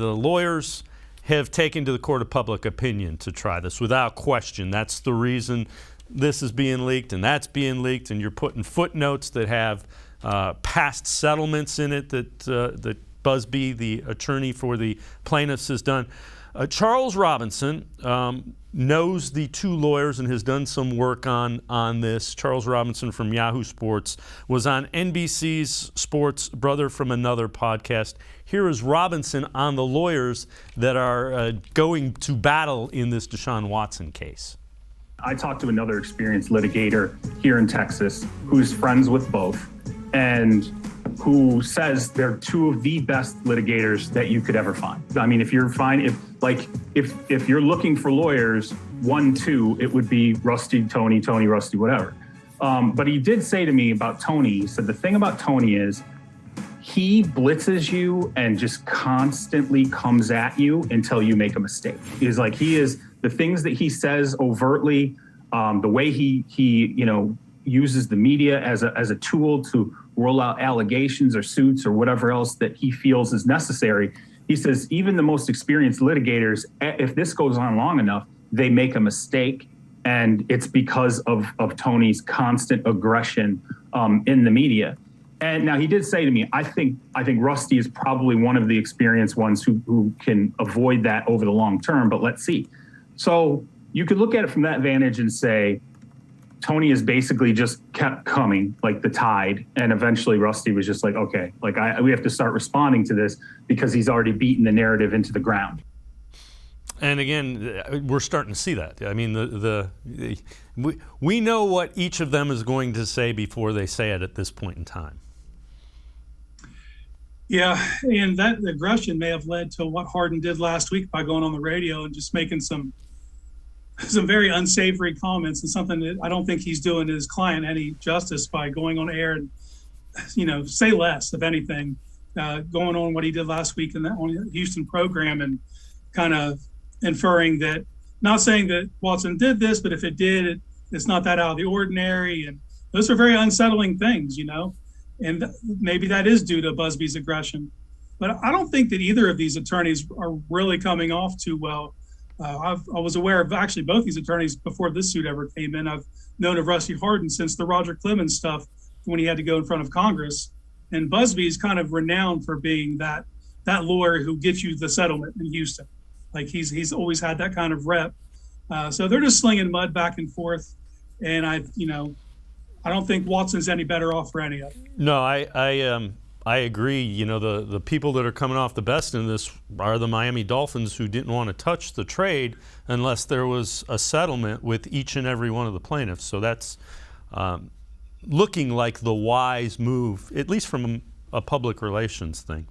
The lawyers have taken to the court of public opinion to try this without question. That's the reason this is being leaked and that's being leaked, and you're putting footnotes that have past settlements in it that Busby, the attorney for the plaintiffs, has done. Charles Robinson knows the two lawyers and has done some work on this. Charles Robinson from Yahoo Sports was on NBC's Sports Brother from Another podcast. Here is Robinson on the lawyers that are going to battle in this Deshaun Watson case. I talked to another experienced litigator here in Texas who's friends with both and who says they're two of the best litigators that you could ever find. I mean, if you're looking for lawyers, 1-2, it would be Rusty, Tony, Rusty, whatever. But he did say to me about Tony, he said the thing about Tony is he blitzes you and just constantly comes at you until you make a mistake. He's like, the things that he says overtly, the way he uses the media as a tool to roll out allegations or suits or whatever else that he feels is necessary. He says even the most experienced litigators, if this goes on long enough, they make a mistake, and it's because of Tony's constant aggression in the media. And now he did say to me, I think Rusty is probably one of the experienced ones who can avoid that over the long term, but let's see. So you could look at it from that vantage and say, Tony has basically just kept coming like the tide. And eventually Rusty was just like, okay, we have to start responding to this because he's already beaten the narrative into the ground. And again, we're starting to see that. I mean, we know what each of them is going to say before they say it at this point in time. Yeah, and that aggression may have led to what Harden did last week by going on the radio and just making some very unsavory comments, and something that I don't think he's doing his client any justice by going on air and, say less, if anything, going on what he did last week on the Houston program and kind of inferring that, not saying that Watson did this, but if it did, it's not that out of the ordinary. And those are very unsettling things, and maybe that is due to Busby's aggression. But I don't think that either of these attorneys are really coming off too well. I was aware of actually both these attorneys before this suit ever came in. I've known of Rusty Harden since the Roger Clemens stuff when he had to go in front of Congress. And Busby is kind of renowned for being that lawyer who gets you the settlement in Houston. Like he's always had that kind of rep. So they're just slinging mud back and forth. And I don't think Watson's any better off for any of it. No, I agree. The people that are coming off the best in this are the Miami Dolphins, who didn't want to touch the trade unless there was a settlement with each and every one of the plaintiffs. So that's looking like the wise move, at least from a public relations thing.